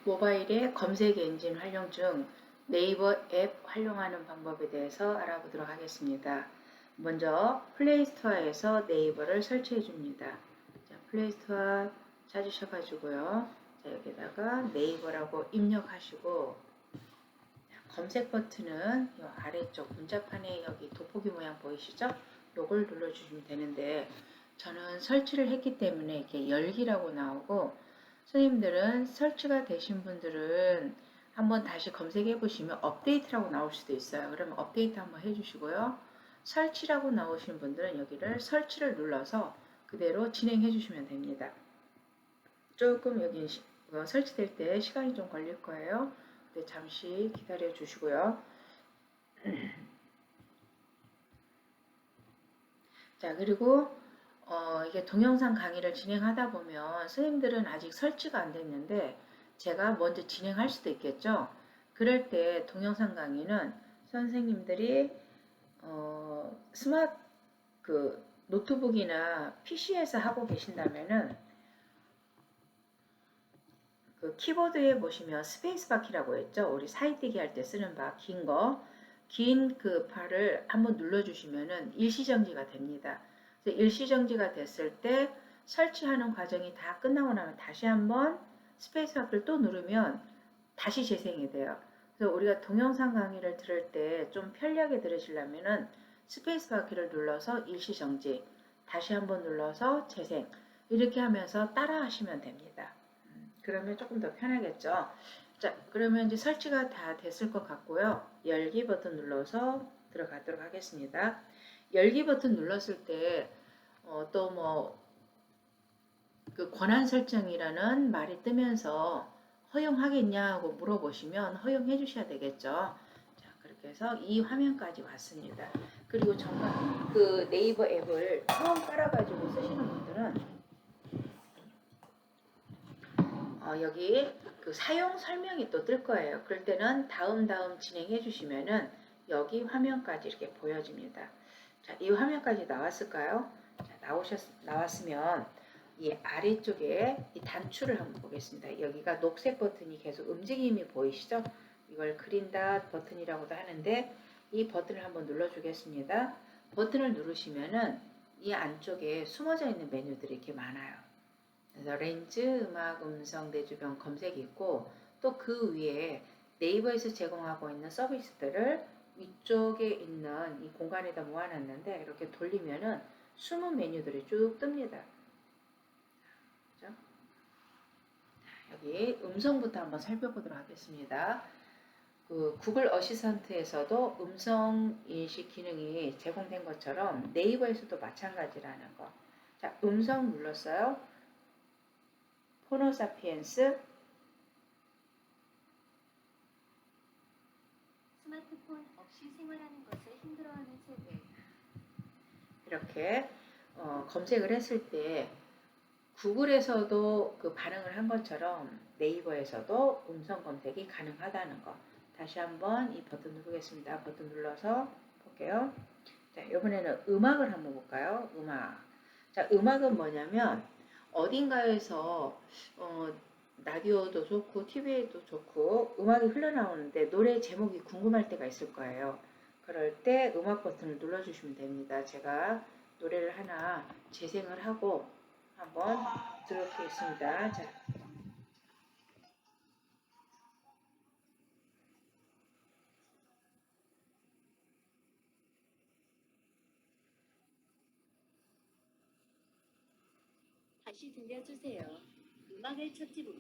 모바일의 검색 엔진 활용 중 네이버 앱 활용하는 방법에 대해서 알아보도록 하겠습니다. 먼저 플레이스토어에서 네이버를 설치해 줍니다. 자, 플레이스토어 찾으셔가지고요. 자, 여기다가 네이버라고 입력하시고 검색 버튼은 이 아래쪽 문자판에 여기 돋보기 모양 보이시죠? 요걸 눌러주시면 되는데 저는 설치를 했기 때문에 이렇게 열기라고 나오고 선생님들은 설치가 되신 분들은 한번 다시 검색해 보시면 업데이트라고 나올 수도 있어요. 그러면 업데이트 한번 해주시고요. 설치라고 나오신 분들은 여기를 설치를 눌러서 그대로 진행해 주시면 됩니다. 조금 여기 설치될 때 시간이 좀 걸릴 거예요. 네, 잠시 기다려 주시고요. 자, 그리고 이게 동영상 강의를 진행하다 보면 선생님들은 아직 설치가 안 됐는데 제가 먼저 진행할 수도 있겠죠. 그럴 때 동영상 강의는 선생님들이 스마트 노트북이나 PC에서 하고 계신다면은 그 키보드에 보시면 스페이스바 키라고 했죠. 우리 사이뜨기 할 때 쓰는 바, 긴 거. 긴 그 바를 한번 눌러주시면은 일시정지가 됩니다. 그래서 일시정지가 됐을 때 설치하는 과정이 다 끝나고 나면 다시 한번 스페이스바를 또 누르면 다시 재생이 돼요. 그래서 우리가 동영상 강의를 들을 때 좀 편리하게 들으시려면은 스페이스바 키를 눌러서 일시정지, 다시 한번 눌러서 재생, 이렇게 하면서 따라 하시면 됩니다. 그러면 조금 더 편하겠죠. 자, 그러면 이제 설치가 다 됐을 것 같고요. 열기 버튼 눌러서 들어가도록 하겠습니다. 열기 버튼 눌렀을 때 또 뭐 그 권한 설정이라는 말이 뜨면서 허용하겠냐 하고 물어보시면 허용해 주셔야 되겠죠. 자, 그렇게 해서 이 화면까지 왔습니다. 그리고 정말 그 네이버 앱을 처음 깔아가지고 쓰시는 분들은 여기 그 사용 설명이 또 뜰 거예요. 그럴 때는 다음 진행해 주시면은 여기 화면까지 이렇게 보여집니다. 자, 이 화면까지 나왔을까요? 자, 나왔으면 이 아래쪽에 이 단추를 한번 보겠습니다. 여기가 녹색 버튼이 계속 움직임이 보이시죠? 이걸 그린닷 버튼이라고도 하는데 이 버튼을 한번 눌러주겠습니다. 버튼을 누르시면은 이 안쪽에 숨어져 있는 메뉴들이 이렇게 많아요. 그래서 렌즈, 음악, 음성, 내 주변 검색이 있고 또 그 위에 네이버에서 제공하고 있는 서비스들을 위쪽에 있는 이 공간에다 모아놨는데 이렇게 돌리면은 숨은 메뉴들이 쭉 뜹니다. 그렇죠? 여기 음성부터 한번 살펴보도록 하겠습니다. 그 구글 어시스턴트에서도 음성 인식 기능이 제공된 것처럼 네이버에서도 마찬가지라는 거. 자, 음성 눌렀어요. 호모사피엔스 스마트폰 없이 생활하는 것을 힘들어하는 세대. 이렇게 검색을 했을 때 구글에서도 그 반응을 한 것처럼 네이버에서도 음성 검색이 가능하다는 거. 다시 한번 이 버튼 누르겠습니다. 버튼 눌러서 볼게요. 자, 이번에는 음악을 한번 볼까요? 음악. 자, 음악은 뭐냐면 어딘가에서 라디오도 좋고 TV에도 좋고 음악이 흘러나오는데 노래 제목이 궁금할 때가 있을 거예요. 그럴 때 음악 버튼을 눌러주시면 됩니다. 제가 노래를 하나 재생을 하고 한번 들어보겠습니다. 자, 다시 들려주세요. 음악을 찾지 못.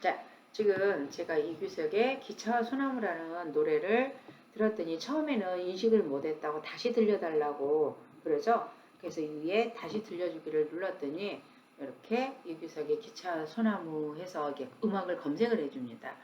자, 지금 제가 이규석의 기차와 소나무라는 노래를 들었더니 처음에는 인식을 못했다고 다시 들려달라고 그러죠. 그래서 이 위에 다시 들려주기를 눌렀더니 이렇게 이규석의 기차와 소나무 해서 이렇게 음악을 검색을 해줍니다.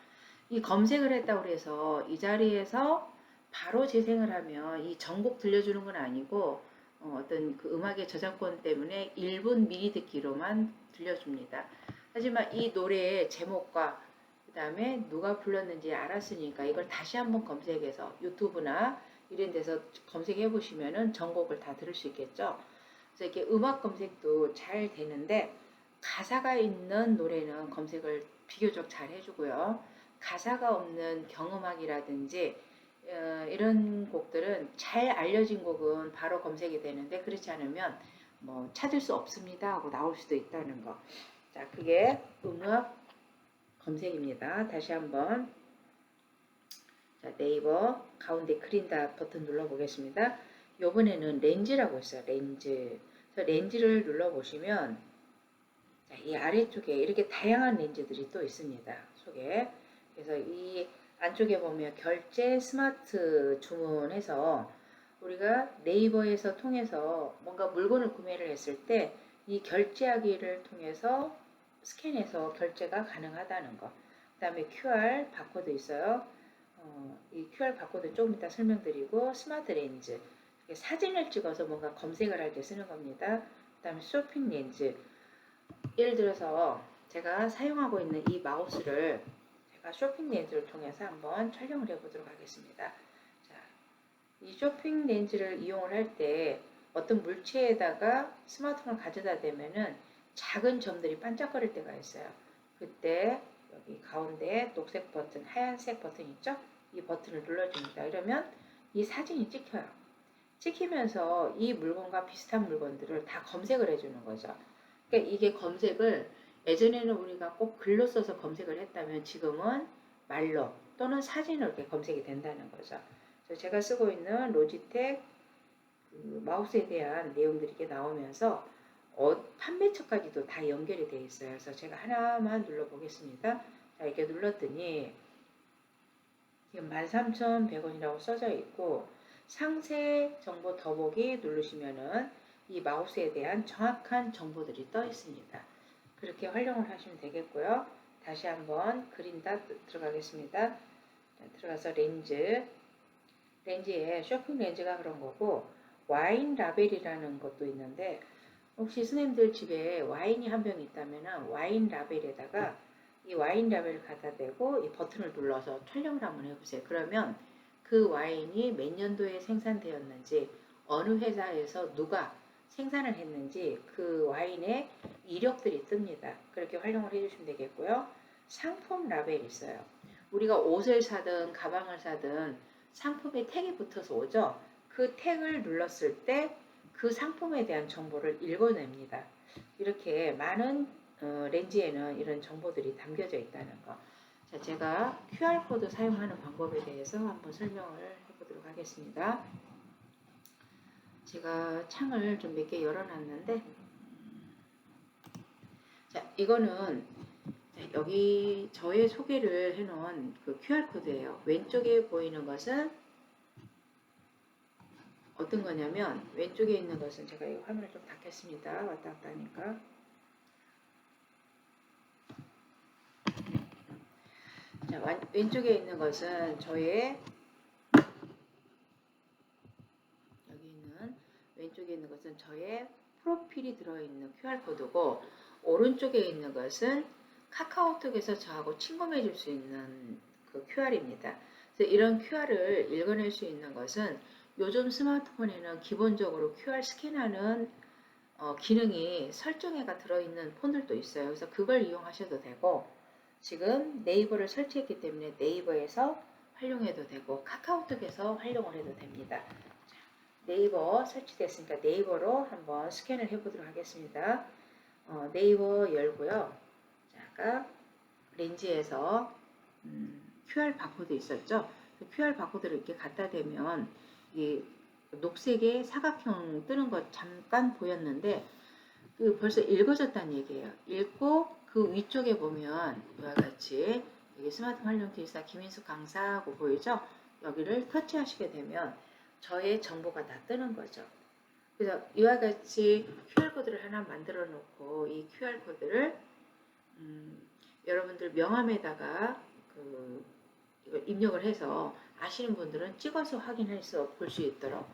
이 검색을 했다고 해서 이 자리에서 바로 재생을 하면 이 전곡 들려주는 건 아니고 어떤 그 음악의 저작권 때문에 1분 미리 듣기로만 들려줍니다. 하지만 이 노래의 제목과 그 다음에 누가 불렀는지 알았으니까 이걸 다시 한번 검색해서 유튜브나 이런 데서 검색해 보시면은 전곡을 다 들을 수 있겠죠. 그래서 이렇게 음악 검색도 잘 되는데 가사가 있는 노래는 검색을 비교적 잘 해주고요. 가사가 없는 경음악이라든지 이런 곡들은 잘 알려진 곡은 바로 검색이 되는데 그렇지 않으면 뭐 찾을 수 없습니다 하고 나올 수도 있다는 거. 자, 그게 음악 검색입니다. 다시 한번 자, 네이버 가운데 그린다 버튼 눌러보겠습니다. 요번에는 렌즈라고 있어요. 렌즈. 그래서 렌즈를 눌러보시면 자, 이 아래쪽에 이렇게 다양한 렌즈들이 또 있습니다. 속에. 그래서 이 안쪽에 보면 결제 스마트 주문해서 우리가 네이버에서 통해서 뭔가 물건을 구매를 했을 때 이 결제하기를 통해서 스캔해서 결제가 가능하다는 거. 그 다음에 QR 바코드 있어요. 이 QR 바코드 조금 이따 설명드리고 스마트 렌즈. 사진을 찍어서 뭔가 검색을 할 때 쓰는 겁니다. 그 다음에 쇼핑 렌즈. 예를 들어서 제가 사용하고 있는 이 마우스를 제가 쇼핑 렌즈를 통해서 한번 촬영을 해보도록 하겠습니다. 자, 이 쇼핑 렌즈를 이용을 할 때 어떤 물체에다가 스마트폰을 가져다 대면은 작은 점들이 반짝거릴 때가 있어요. 그때 여기 가운데 녹색 버튼, 하얀색 버튼 있죠? 이 버튼을 눌러줍니다. 이러면 이 사진이 찍혀요. 찍히면서 이 물건과 비슷한 물건들을 다 검색을 해주는 거죠. 그러니까 이게 검색을 예전에는 우리가 꼭 글로 써서 검색을 했다면 지금은 말로 또는 사진으로 이렇게 검색이 된다는 거죠. 그래서 제가 쓰고 있는 로지텍 그 마우스에 대한 내용들이 이렇게 나오면서 판매처까지도 다 연결이 되어 있어요. 그래서 제가 하나만 눌러보겠습니다. 자, 이렇게 눌렀더니 지금 13,100원이라고 써져 있고 상세 정보 더보기 누르시면은 이 마우스에 대한 정확한 정보들이 떠 있습니다. 그렇게 활용을 하시면 되겠고요. 다시 한번 그린다 들어가겠습니다. 자, 들어가서 렌즈에 쇼핑 렌즈가 그런 거고 와인 라벨이라는 것도 있는데 혹시 스님들 집에 와인이 한 병 있다면 와인 라벨에다가 이 와인 라벨을 갖다 대고 이 버튼을 눌러서 촬영을 한번 해보세요. 그러면 그 와인이 몇 년도에 생산되었는지 어느 회사에서 누가 생산을 했는지 그 와인의 이력들이 뜹니다. 그렇게 활용을 해주시면 되겠고요. 상품 라벨이 있어요. 우리가 옷을 사든 가방을 사든 상품에 택이 붙어서 오죠. 그 택을 눌렀을 때 그 상품에 대한 정보를 읽어냅니다. 이렇게 많은 렌즈에는 이런 정보들이 담겨져 있다는 거. 자, 제가 QR코드 사용하는 방법에 대해서 한번 설명을 해보도록 하겠습니다. 제가 창을 좀 몇 개 열어놨는데 자, 이거는 여기 저의 소개를 해놓은 그 QR코드예요. 왼쪽에 보이는 것은 어떤 거냐면 왼쪽에 있는 것은 제가 이 화면을 좀 닫겠습니다. 왔다 갔다 하니까 자, 왼쪽에 있는 것은 저의 왼쪽에 있는 것은 저의 프로필이 들어있는 QR코드고 오른쪽에 있는 것은 카카오톡에서 저하고 친구 맺을 수 있는 그 QR입니다. 그래서 이런 QR을 읽어낼 수 있는 것은 요즘 스마트폰에는 기본적으로 QR 스캔하는 기능이 설정해가 들어있는 폰들도 있어요. 그래서 그걸 이용하셔도 되고 지금 네이버를 설치했기 때문에 네이버에서 활용해도 되고 카카오톡에서 활용을 해도 됩니다. 네이버 설치됐으니까 네이버로 한번 스캔을 해보도록 하겠습니다. 네이버 열고요. 자, 아까 렌즈에서 QR 바코드 있었죠? 그 QR 바코드를 이렇게 갖다 대면 이 녹색의 사각형 뜨는 거 잠깐 보였는데 그 벌써 읽어졌다는 얘기예요. 읽고 그 위쪽에 보면 이와 같이 여기 스마트폰 활용 기사 김인숙 강사하고 보이죠? 여기를 터치하시게 되면 저의 정보가 다 뜨는 거죠. 그래서 이와 같이 QR코드를 하나 만들어 놓고 이 QR코드를 여러분들 명함에다가 이걸 입력을 해서 아시는 분들은 찍어서 확인해서 볼 수 있도록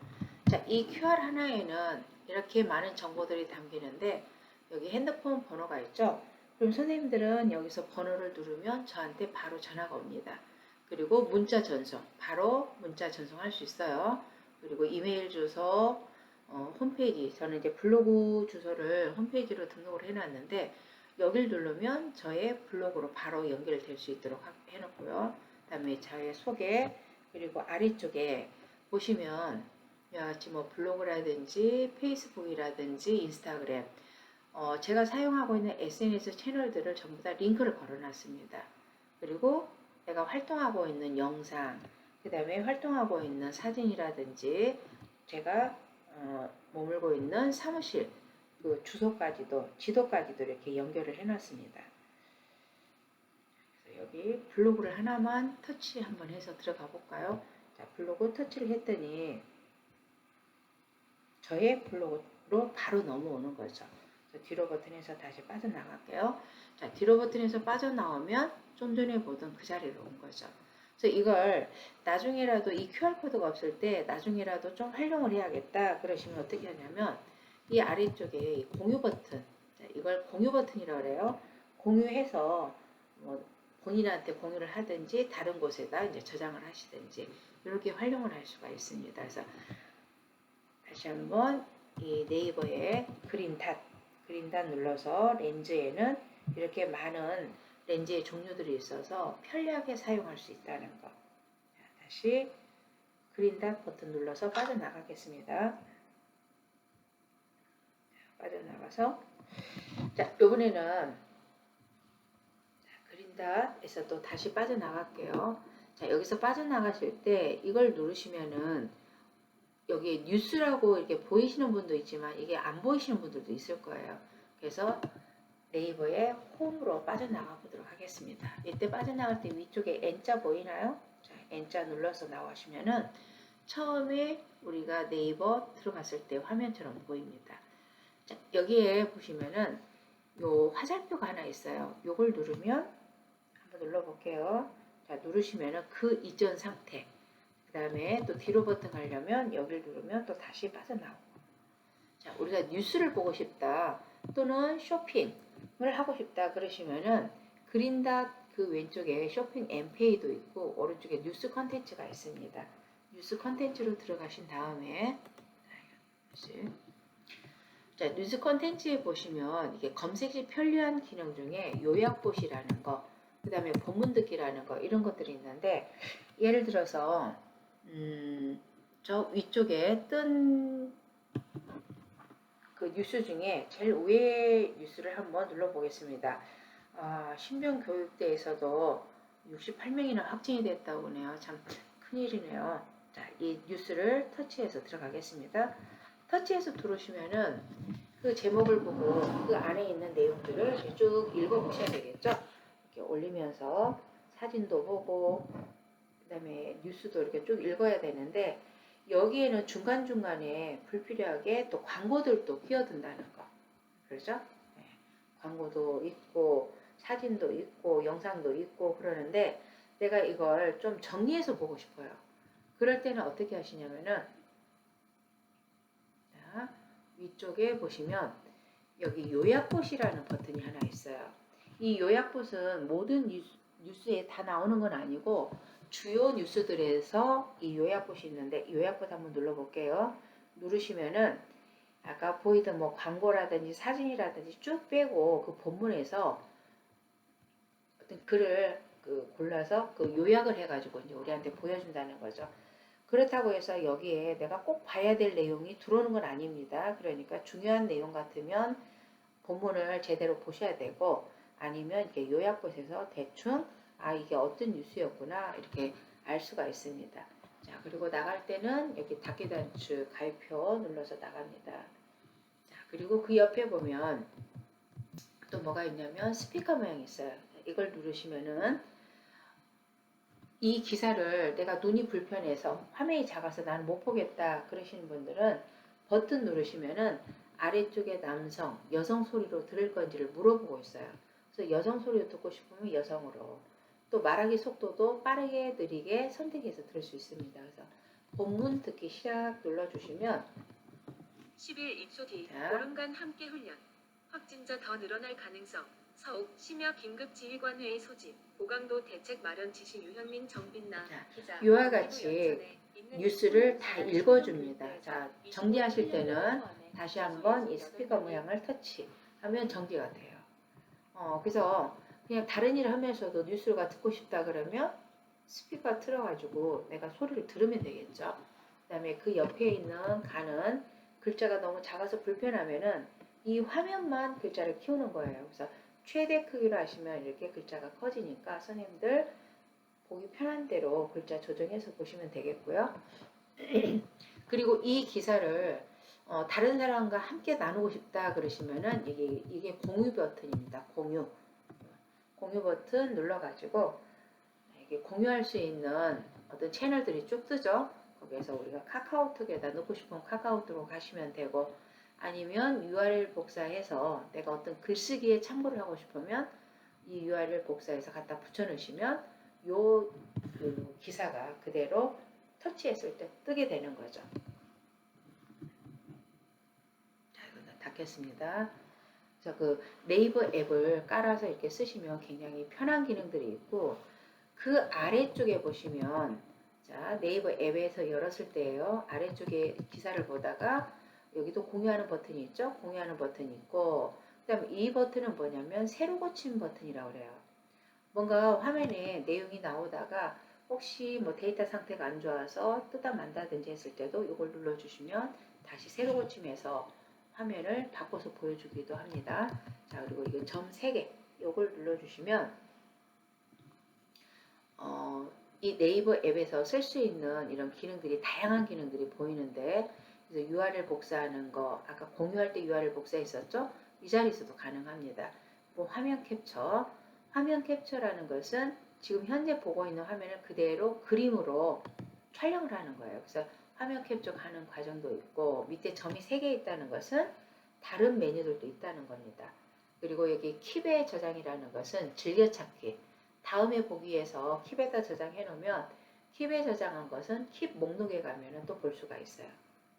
자, 이 QR 하나에는 이렇게 많은 정보들이 담기는데 여기 핸드폰 번호가 있죠. 그럼 선생님들은 여기서 번호를 누르면 저한테 바로 전화가 옵니다. 그리고 문자 전송, 바로 문자 전송할 수 있어요. 그리고 이메일 주소, 홈페이지, 저는 이제 블로그 주소를 홈페이지로 등록을 해놨는데 여길 누르면 저의 블로그로 바로 연결될 수 있도록 해놓고요. 그 다음에 저의 소개, 그리고 아래쪽에 보시면 같이 뭐 블로그라든지 페이스북이라든지 인스타그램, 제가 사용하고 있는 SNS 채널들을 전부 다 링크를 걸어놨습니다. 그리고 내가 활동하고 있는 영상, 그 다음에 활동하고 있는 사진이라든지 제가 머물고 있는 사무실 그 주소까지도 지도까지도 이렇게 연결을 해놨습니다. 그래서 여기 블로그를 하나만 터치 한번 해서 들어가 볼까요? 자, 블로그 터치를 했더니 저의 블로그로 바로 넘어오는 거죠. 뒤로 버튼에서 다시 빠져나갈게요. 자, 뒤로 버튼에서 빠져나오면 좀 전에 보던 그 자리로 온 거죠. 그래서 이걸 나중에라도 이 QR코드가 없을 때 나중에라도 좀 활용을 해야겠다 그러시면 어떻게 하냐면 이 아래쪽에 이 공유 버튼, 자, 이걸 공유 버튼이라고 그래요. 공유해서 뭐 본인한테 공유를 하든지 다른 곳에다 이제 저장을 하시든지 이렇게 활용을 할 수가 있습니다. 그래서 다시 한번 이 네이버에 그린 닷 눌러서 렌즈에는 이렇게 많은 렌즈의 종류들이 있어서 편리하게 사용할 수 있다는 거. 자, 다시 그린 닷 버튼 눌러서 빠져나가겠습니다. 빠져나가서 자, 이번에는 그린 닷에서 또 다시 빠져나갈게요. 자, 여기서 빠져나가실 때 이걸 누르시면은 여기 뉴스라고 이렇게 보이시는 분도 있지만 이게 안 보이시는 분들도 있을 거예요. 그래서 네이버의 홈으로 빠져나가 보도록 하겠습니다. 이때 빠져나갈 때 위쪽에 N자 보이나요? 자, N자 눌러서 나오시면은 처음에 우리가 네이버 들어갔을 때 화면처럼 보입니다. 자, 여기에 보시면은 요 화살표가 하나 있어요. 요걸 누르면 한번 눌러볼게요. 자, 누르시면은 그 이전 상태. 그 다음에 또 뒤로 버튼 가려면 여기를 누르면 또 다시 빠져나오고. 자, 우리가 뉴스를 보고 싶다 또는 쇼핑을 하고 싶다 그러시면은 그린닷 그 왼쪽에 쇼핑 앤 페이도 있고 오른쪽에 뉴스 컨텐츠가 있습니다. 뉴스 컨텐츠로 들어가신 다음에 자, 뉴스 컨텐츠에 보시면 이게 검색이 편리한 기능 중에 요약봇이라는 거, 그 다음에 본문 듣기라는 거 이런 것들이 있는데 예를 들어서 저 위쪽에 뜬 그 뉴스 중에 제일 위에 뉴스를 한번 눌러보겠습니다. 신병교육대에서도 68명이나 확진이 됐다고 하네요. 참 큰일이네요. 자, 이 뉴스를 터치해서 들어가겠습니다. 터치해서 들어오시면은 그 제목을 보고 그 안에 있는 내용들을 쭉 읽어보셔야 되겠죠. 이렇게 올리면서 사진도 보고 그 다음에 뉴스도 이렇게 쭉 읽어야 되는데 여기에는 중간중간에 불필요하게 또 광고들도 끼어든다는 거. 그렇죠? 네. 광고도 있고 사진도 있고 영상도 있고 그러는데 내가 이걸 좀 정리해서 보고 싶어요. 그럴 때는 어떻게 하시냐면은 자, 위쪽에 보시면 여기 요약봇이라는 버튼이 하나 있어요. 이 요약봇은 모든 뉴스에 다 나오는 건 아니고 주요 뉴스들에서 이 요약봇이 있는데 요약봇 한번 눌러볼게요. 누르시면은 아까 보이던 뭐 광고라든지 사진이라든지 쭉 빼고 그 본문에서 어떤 글을 골라서 그 요약을 해가지고 이제 우리한테 보여준다는 거죠. 그렇다고 해서 여기에 내가 꼭 봐야 될 내용이 들어오는 건 아닙니다. 그러니까 중요한 내용 같으면 본문을 제대로 보셔야 되고 아니면 이렇게 요약봇에서 대충 이게 어떤 뉴스였구나 이렇게 알 수가 있습니다. 자, 그리고 나갈 때는 여기 닫기 단추 가입표 눌러서 나갑니다. 자, 그리고 그 옆에 보면 또 뭐가 있냐면 스피커 모양이 있어요. 이걸 누르시면은 이 기사를 내가 눈이 불편해서 화면이 작아서 나는 못 보겠다 그러시는 분들은 버튼 누르시면은 아래쪽에 남성, 여성 소리로 들을 건지를 물어보고 있어요. 그래서 여성 소리로 듣고 싶으면 여성으로 또 말하기 속도도 빠르게 느리게 선택해서 들을 수 있습니다. 그래서 본문 듣기 시작 눌러주시면 10일 입소 뒤 자. 보름간 함께 훈련. 확진자 더 늘어날 가능성. 서욱 심야 긴급 지휘관회의 소집. 보강도 대책 마련 지시. 유현민 정빈나 자, 기자. 이와 같이 뉴스를 다 읽어줍니다. 자, 정리하실 때는 다시 한번 이 스피커 모양을 터치하면 정리가 돼요. 그래서 그냥 다른 일을 하면서도 뉴스가 듣고 싶다 그러면 스피커 틀어가지고 내가 소리를 들으면 되겠죠. 그 다음에 그 옆에 있는 가는 글자가 너무 작아서 불편하면은 이 화면만 글자를 키우는 거예요. 그래서 최대 크기로 하시면 이렇게 글자가 커지니까 선생님들 보기 편한 대로 글자 조정해서 보시면 되겠고요. 그리고 이 기사를 다른 사람과 함께 나누고 싶다 그러시면은 이게 공유 버튼입니다. 공유 버튼 눌러가지고 이게 공유할 수 있는 어떤 채널들이 쭉 뜨죠. 거기에서 우리가 카카오톡에다 넣고 싶으면 카카오톡으로 가시면 되고, 아니면 URL 복사해서 내가 어떤 글쓰기에 참고를 하고 싶으면 이 URL 복사해서 갖다 붙여 넣으시면 그 기사가 그대로 터치했을 때 뜨게 되는 거죠. 자, 이거는 닫겠습니다. 그래서 그 네이버 앱을 깔아서 이렇게 쓰시면 굉장히 편한 기능들이 있고, 그 아래쪽에 보시면 자, 네이버 앱에서 열었을 때예요. 아래쪽에 기사를 보다가 여기도 공유하는 버튼이 있죠. 공유하는 버튼이 있고, 그 다음에 이 버튼은 뭐냐면 새로 고침 버튼이라고 그래요. 뭔가 화면에 내용이 나오다가 혹시 뭐 데이터 상태가 안 좋아서 뜨다 만다든지 했을 때도 이걸 눌러주시면 다시 새로 고침해서 화면을 바꿔서 보여주기도 합니다. 자, 그리고 이거 점 3개 이걸 눌러주시면 이 네이버 앱에서 쓸 수 있는 이런 기능들이 다양한 기능들이 보이는데, 그래서 URL 복사하는 거 아까 공유할 때 URL 복사했었죠? 이 자리에서도 가능합니다. 뭐 화면 캡처라는 것은 지금 현재 보고 있는 화면을 그대로 그림으로 촬영을 하는 거예요. 그래서 화면 캡처하는 과정도 있고, 밑에 점이 3개 있다는 것은 다른 메뉴들도 있다는 겁니다. 그리고 여기 킵의 저장이라는 것은 즐겨찾기, 다음에 보기 위해서 킵에다 저장해 놓으면 킵에 저장한 것은 킵 목록에 가면은 또 볼 수가 있어요.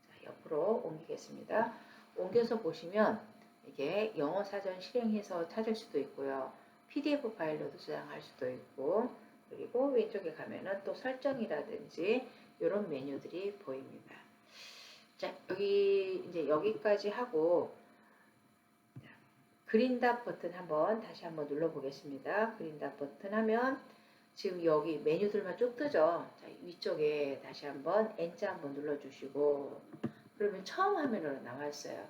자, 옆으로 옮기겠습니다. 옮겨서 보시면 이게 영어 사전 실행해서 찾을 수도 있고요. PDF 파일로도 저장할 수도 있고, 그리고 왼쪽에 가면은 또 설정이라든지 이런 메뉴들이 보입니다. 자, 이제 여기까지 하고 그린닷 버튼 다시 한번 눌러 보겠습니다. 그린닷 버튼 하면 지금 여기 메뉴들만 쭉 뜨죠. 자, 위쪽에 다시 한번 N자 한번 눌러 주시고, 그러면 처음 화면으로 나왔어요.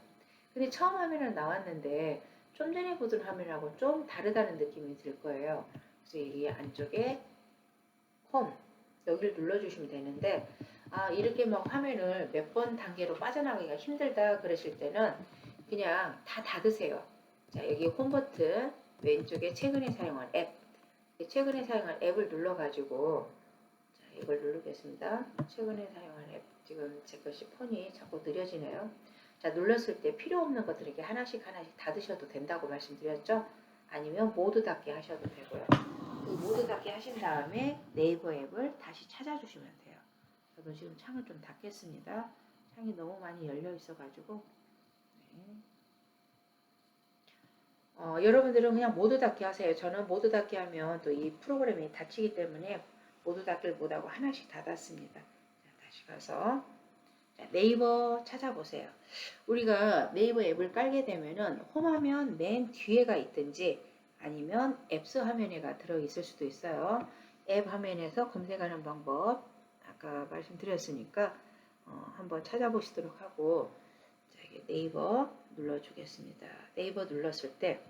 근데 처음 화면으로 나왔는데 좀 전에 보던 화면하고 좀 다르다는 느낌이 들 거예요. 그래서 이 안쪽에 홈 여기를 눌러 주시면 되는데, 이렇게 막 화면을 몇 번 단계로 빠져나가기가 힘들다 그러실 때는 그냥 다 닫으세요. 자, 여기 홈 버튼 왼쪽에 최근에 사용한 앱, 최근에 사용한 앱을 눌러가지고, 자, 이걸 누르겠습니다. 최근에 사용한 앱, 지금 제 것이 폰이 자꾸 느려지네요. 자, 눌렀을 때 필요 없는 것들 이렇게 하나씩 닫으셔도 된다고 말씀드렸죠. 아니면 모두 닫기 하셔도 되고요. 모두 닫기 하신 다음에 네이버 앱을 다시 찾아주시면 돼요. 저도 지금 창을 좀 닫겠습니다. 창이 너무 많이 열려 있어가지고. 네. 여러분들은 그냥 모두 닫기 하세요. 저는 모두 닫기 하면 또 이 프로그램이 닫히기 때문에 모두 닫기를 못하고 하나씩 닫았습니다. 자, 다시 가서 네이버 찾아보세요. 우리가 네이버 앱을 깔게 되면은 홈화면 맨 뒤에가 있든지 아니면 앱스 화면에가 들어있을 수도 있어요. 앱 화면에서 검색하는 방법 아까 말씀드렸으니까 한번 찾아보시도록 하고, 자, 네이버 눌러주겠습니다. 네이버 눌렀을 때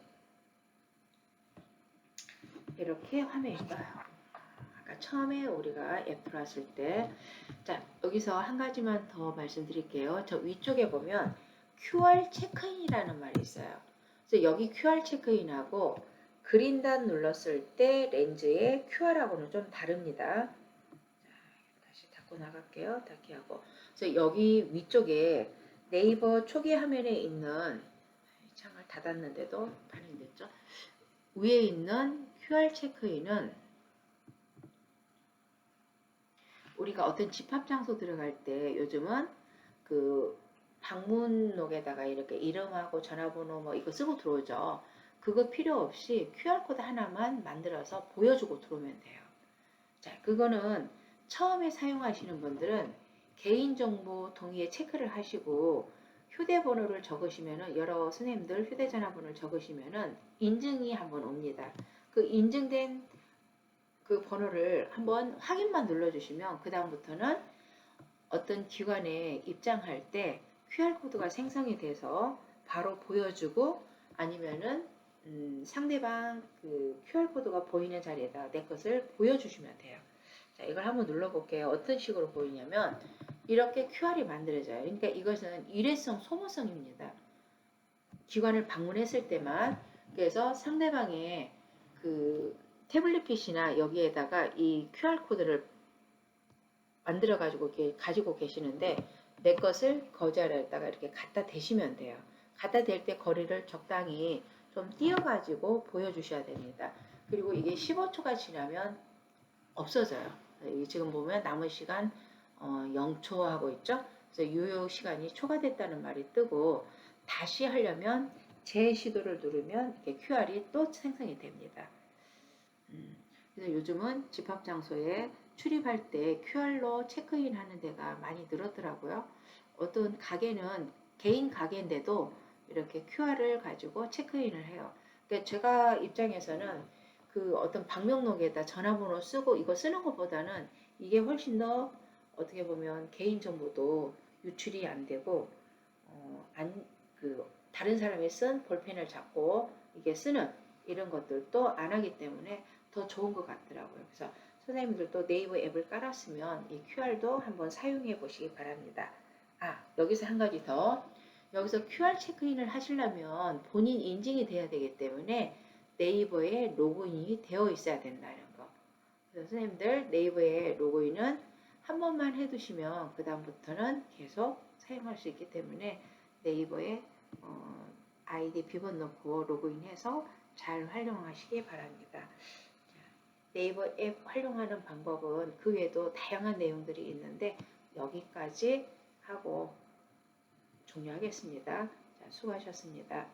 이렇게 화면이 떠요. 아까 처음에 우리가 앱 왔을 때, 자, 여기서 한 가지만 더 말씀드릴게요. 저 위쪽에 보면 QR 체크인이라는 말이 있어요. 그래서 여기 QR 체크인하고 그린닷 눌렀을 때 렌즈의 QR하고는 좀 다릅니다. 자, 다시 닫고 나갈게요. 닫기 하고. 그래서 여기 위쪽에 네이버 초기 화면에 있는, 창을 닫았는데도 반응이 됐죠. 위에 있는 QR 체크인은 우리가 어떤 집합 장소 들어갈 때 요즘은 그 방문록에다가 이렇게 이름하고 전화번호 뭐 이거 쓰고 들어오죠. 그거 필요 없이 QR코드 하나만 만들어서 보여주고 들어오면 돼요. 자, 그거는 처음에 사용하시는 분들은 개인정보 동의에 체크를 하시고 휴대번호를 적으시면은 여러 선생님들 휴대전화번호를 적으시면은 인증이 한번 옵니다. 그 인증된 그 번호를 한번 확인만 눌러주시면 그 다음부터는 어떤 기관에 입장할 때 QR코드가 생성이 돼서 바로 보여주고 아니면은 상대방 그 QR코드가 보이는 자리에다 내 것을 보여주시면 돼요. 자, 이걸 한번 눌러볼게요. 어떤 식으로 보이냐면 이렇게 QR이 만들어져요. 그러니까 이것은 일회성 소모성입니다. 기관을 방문했을 때만 그래서 상대방의 그 태블릿 PC나 여기에다가 이 QR코드를 만들어 가지고 가지고 계시는데 내 것을 거절에다가 이렇게 갖다 대시면 돼요. 갖다 댈 때 거리를 적당히 좀 띄어 가지고 보여주셔야 됩니다. 그리고 이게 15초가 지나면 없어져요. 지금 보면 남은 시간 0초 하고 있죠. 그래서 유효 시간이 초과됐다는 말이 뜨고 다시 하려면 재시도를 누르면 이렇게 QR이 또 생성이 됩니다. 그래서 요즘은 집합 장소에 출입할 때 QR로 체크인 하는 데가 많이 늘었더라고요. 어떤 가게는 개인 가게인데도 이렇게 QR을 가지고 체크인을 해요. 그러니까 제가 입장에서는 그 어떤 방명록에다 전화번호 쓰고 이거 쓰는 것보다는 이게 훨씬 더 어떻게 보면 개인정보도 유출이 안 되고 다른 사람이 쓴 볼펜을 잡고 이게 쓰는 이런 것들도 안 하기 때문에 더 좋은 것 같더라고요. 그래서 선생님들도 네이버 앱을 깔았으면 이 QR도 한번 사용해 보시기 바랍니다. 여기서 한 가지 더. 여기서 QR 체크인을 하시려면 본인 인증이 돼야 되기 때문에 네이버에 로그인이 되어 있어야 된다는 거. 그래서 선생님들 네이버에 로그인은 한 번만 해두시면 그 다음부터는 계속 사용할 수 있기 때문에 네이버에 아이디 비번 넣고 로그인해서 잘 활용하시기 바랍니다. 네이버 앱 활용하는 방법은 그 외에도 다양한 내용들이 있는데 여기까지 하고 종료하겠습니다. 자, 수고하셨습니다.